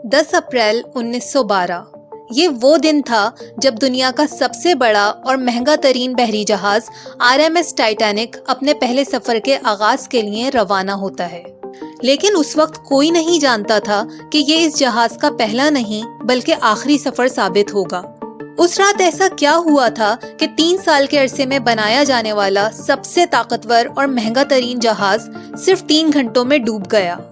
10 अप्रैल 1912 ये वो दिन था जब दुनिया का सबसे बड़ा और महंगा तरीन बहरी जहाज आरएमएस टाइटैनिक अपने पहले सफर के आगाज के लिए रवाना होता है। लेकिन उस वक्त कोई नहीं जानता था कि ये इस जहाज का पहला नहीं बल्कि आखिरी सफर साबित होगा। उस रात ऐसा क्या हुआ था कि 3 साल के अरसे में बनाया जाने वाला सबसे ताकतवर और महंगा तरीन जहाज सिर्फ 3 घंटों में डूब गया।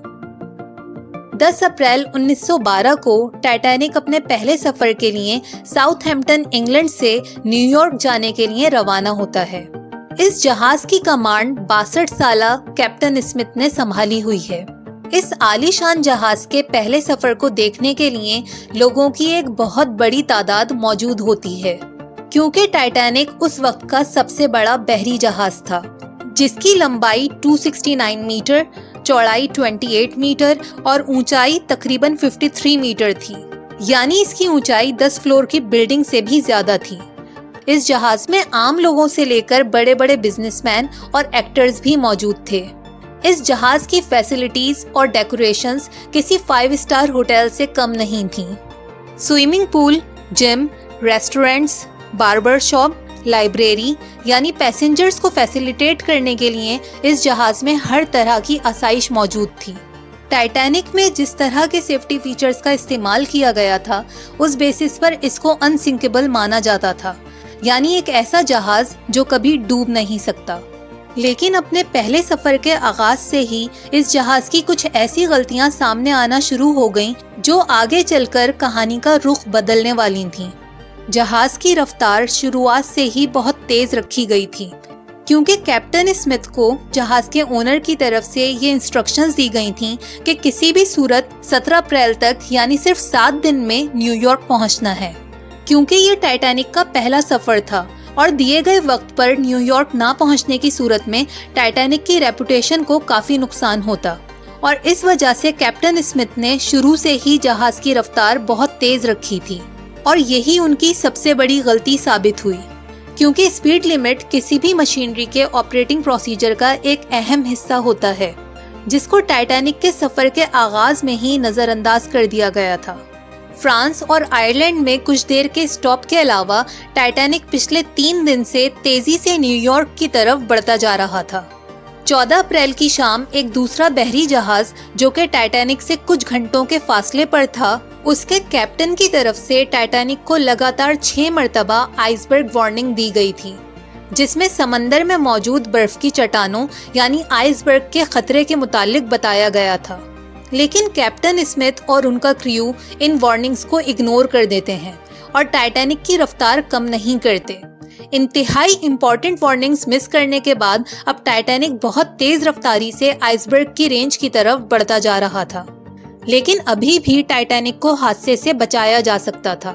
10 अप्रैल 1912 को टाइटैनिक अपने पहले सफर के लिए साउथहैम्पटन इंग्लैंड से न्यूयॉर्क जाने के लिए रवाना होता है। इस जहाज की कमांड 62 साला कैप्टन स्मिथ ने संभाली हुई है। इस आलीशान जहाज के पहले सफर को देखने के लिए लोगों की एक बहुत बड़ी तादाद मौजूद होती है, क्योंकि टाइटैनिक उस वक्त का सबसे बड़ा बहरी जहाज था, जिसकी लंबाई 269 मीटर, चौड़ाई 28 मीटर और ऊंचाई तकरीबन 53 मीटर थी। यानी इसकी ऊंचाई 10 फ्लोर की बिल्डिंग से भी ज्यादा थी। इस जहाज में आम लोगों से लेकर बड़े बड़े बिजनेसमैन और एक्टर्स भी मौजूद थे। इस जहाज की फैसिलिटीज और डेकोरेशंस किसी 5 स्टार होटल से कम नहीं थी। Swimming pool, gym, restaurants, barber shop, library, यानी पैसेंजर्स को फैसिलिटेट करने के लिए इस जहाज में हर तरह की आसाइश मौजूद थी। टाइटैनिक में जिस तरह के सेफ्टी फीचर्स का इस्तेमाल किया गया था, उस बेसिस पर इसको अनसिंकेबल माना जाता था, यानी एक ऐसा जहाज जो कभी डूब नहीं सकता। लेकिन अपने पहले सफर के आगाज से ही इस जहाज की कुछ ऐसी गलतियां सामने आना शुरू हो गईं जो आगे चलकर कहानी का रुख बदलने वाली थीं। जहाज की रफ्तार शुरुआत से ही बहुत तेज रखी गई थी, क्योंकि कैप्टन स्मिथ को जहाज के ओनर की तरफ से ये इंस्ट्रक्शंस दी गई थीं कि किसी भी सूरत 17 अप्रैल तक यानी सिर्फ 7 दिन में न्यूयॉर्क पहुंचना है। क्योंकि ये टाइटैनिक का पहला सफर था और दिए गए वक्त पर न्यूयॉर्क ना पहुंचने की सूरत में टाइटैनिक की रेपुटेशन को काफी नुकसान होता, और इस वजह से कैप्टन स्मिथ ने शुरू से ही जहाज की रफ्तार बहुत तेज रखी थी, और यही उनकी सबसे बड़ी गलती साबित हुई। क्योंकि स्पीड लिमिट किसी भी मशीनरी के ऑपरेटिंग प्रोसीजर का एक अहम हिस्सा होता है, जिसको टाइटैनिक के सफर के आगाज में ही नजरअंदाज कर दिया गया था। फ्रांस और आयरलैंड में कुछ देर के स्टॉप के अलावा टाइटैनिक पिछले 3 दिन से तेजी से न्यूयॉर्क की तरफ बढ़ता जा रहा था। 14 अप्रैल की शाम एक दूसरा बहरी जहाज जो कि टाइटैनिक से कुछ घंटों के फासले पर था, उसके कैप्टन की तरफ से टाइटैनिक को लगातार 6 मरतबा आइसबर्ग वार्निंग दी गई थी, जिसमें समंदर में मौजूद बर्फ की चट्टानों यानी आइसबर्ग के खतरे के मुतालिक बताया गया था। लेकिन कैप्टन स्मिथ और उनका क्रू इन वार्निंग्स को इग्नोर कर देते हैं और टाइटैनिक की रफ्तार कम नहीं करते। इंतहाई इम्पोर्टेंट वार्निंग्स मिस करने के बाद अब टाइटैनिक बहुत तेज रफ्तारी से आइसबर्ग की रेंज की तरफ बढ़ता जा रहा था। लेकिन अभी भी टाइटैनिक को हादसे से बचाया जा सकता था।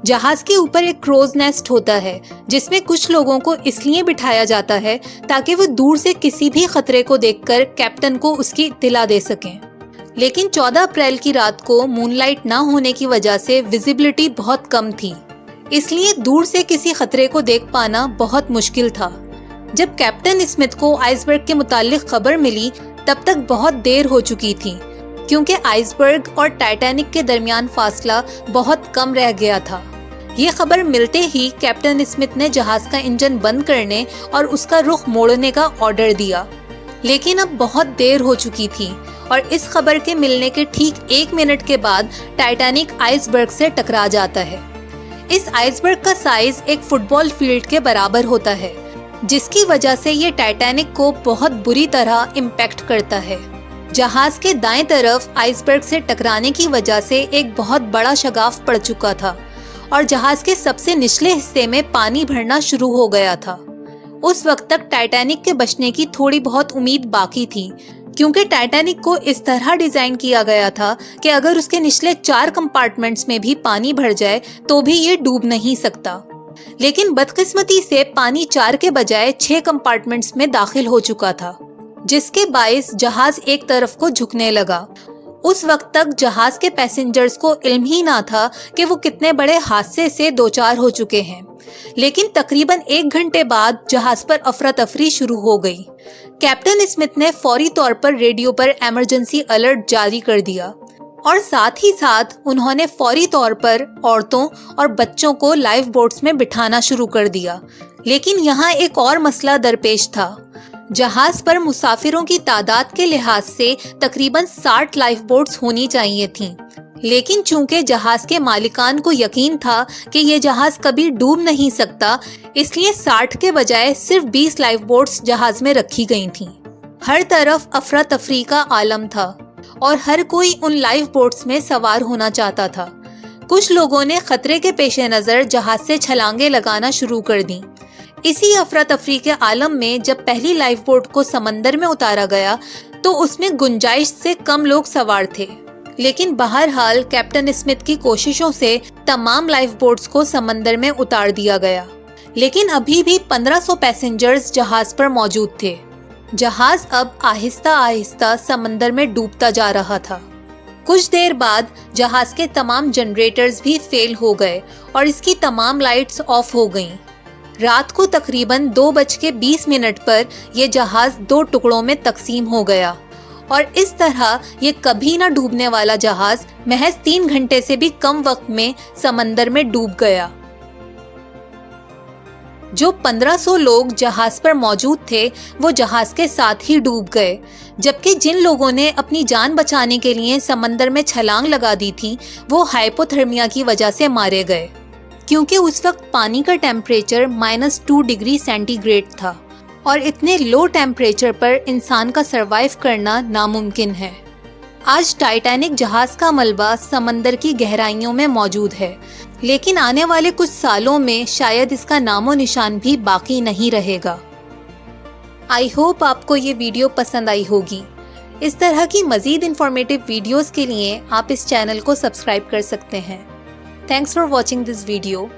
जहाज के ऊपर एक क्रोज नेस्ट होता है, जिसमें कुछ लोगों को इसलिए बिठाया जाता है ताकि वो दूर से किसी भी खतरे को देखकर कैप्टन को उसकी इत्तला दे सकें। लेकिन 14 अप्रैल की रात को मूनलाइट ना होने की वजह से विजिबिलिटी बहुत कम थी, इसलिए दूर से किसी खतरे को देख पाना बहुत मुश्किल था। जब कैप्टन स्मिथ को आइसबर्ग के मुतालिक खबर मिली, तब तक बहुत देर हो चुकी थी, क्योंकि आइसबर्ग और टाइटैनिक के दरमियान फासला बहुत कम रह गया था। ये खबर मिलते ही कैप्टन स्मिथ ने जहाज का इंजन बंद करने और उसका रुख मोड़ने का ऑर्डर दिया। लेकिन अब बहुत देर हो चुकी थी और इस खबर के मिलने के ठीक 1 मिनट के बाद टाइटैनिक आइसबर्ग से टकरा जाता है। इस आइसबर्ग का साइज एक फुटबॉल फील्ड के बराबर होता है, जिसकी वजह से ये टाइटैनिक को बहुत बुरी तरह इम्पैक्ट करता है। जहाज के दाएं तरफ आइसबर्ग से टकराने की वजह से एक बहुत बड़ा शगाफ पड़ चुका था और जहाज के सबसे निचले हिस्से में पानी भरना शुरू हो गया था। उस वक्त तक टाइटैनिक के बचने की थोड़ी बहुत उम्मीद बाकी थी, क्योंकि टाइटैनिक को इस तरह डिजाइन किया गया था कि अगर उसके निचले 4 कंपार्टमेंट्स में भी पानी भर जाए तो भी ये डूब नहीं सकता। लेकिन बदकिस्मती से पानी 4 के बजाय 6 कंपार्टमेंट्स में दाखिल हो चुका था, जिसके बाइस जहाज एक तरफ को झुकने लगा। उस वक्त तक जहाज के पैसेंजर्स को इल्म ही ना था कि वो कितने बड़े हादसे से दो चार हो चुके हैं। लेकिन तकरीबन 1 घंटे बाद जहाज पर अफरा तफरी शुरू हो गई। कैप्टन स्मिथ ने फौरी तौर पर रेडियो पर इमरजेंसी अलर्ट जारी कर दिया। और साथ ही साथ उन्होंने फौरी तौर पर औरतों और बच्चों को लाइफ बोट्स में बिठाना शुरू कर दिया। लेकिन यहाँ एक और मसला दरपेश था। जहाज पर मुसाफिरों की तादाद के लिहाज से तकरीबन 60 लाइफ बोट्स होनी चाहिए थीं। लेकिन चूंकि जहाज के मालिकान को यकीन था कि ये जहाज कभी डूब नहीं सकता, इसलिए 60 के बजाय सिर्फ 20 लाइफ बोट्स जहाज में रखी गई थीं। हर तरफ अफरा तफरी का आलम था और हर कोई उन लाइफ बोट्स में सवार होना चाहता था। कुछ लोगों ने खतरे के पेश नज़र जहाज से छलांगे लगाना शुरू कर दी। इसी अफरा तफरी के आलम में जब पहली लाइफ बोट को समंदर में उतारा गया तो उसमें गुंजाइश से कम लोग सवार थे। लेकिन बहरहाल कैप्टन स्मिथ की कोशिशों से तमाम लाइफ बोट्स को समंदर में उतार दिया गया। लेकिन अभी भी 1500 पैसेंजर्स जहाज पर मौजूद थे। जहाज अब आहिस्ता आहिस्ता समंदर में डूबता जा रहा था। कुछ देर बाद जहाज के तमाम जनरेटर्स भी फेल हो गए और इसकी तमाम लाइट्स ऑफ हो गईं। रात को तकरीबन 2:20 पर यह जहाज 2 टुकड़ों में तकसीम हो गया और इस तरह ये कभी न डूबने वाला जहाज महज 3 घंटे से भी कम वक्त में समंदर में डूब गया। जो 1500 लोग जहाज पर मौजूद थे वो जहाज के साथ ही डूब गए, जबकि जिन लोगों ने अपनी जान बचाने के लिए समंदर में छलांग लगा दी थी वो हाइपोथर्मिया की वजह से मारे गए, क्योंकि उस वक्त पानी का टेम्परेचर -2 डिग्री सेंटीग्रेड था और इतने लो टेम्परेचर पर इंसान का सरवाइव करना नामुमकिन है। आज टाइटैनिक जहाज का मलबा समंदर की गहराइयों में मौजूद है, लेकिन आने वाले कुछ सालों में शायद इसका नामो निशान भी बाकी नहीं रहेगा। आई होप आपको ये वीडियो पसंद आई होगी। इस तरह की मज़ीद इंफॉर्मेटिव वीडियोस के लिए आप इस चैनल को सब्सक्राइब कर सकते हैं। Thanks for watching this video.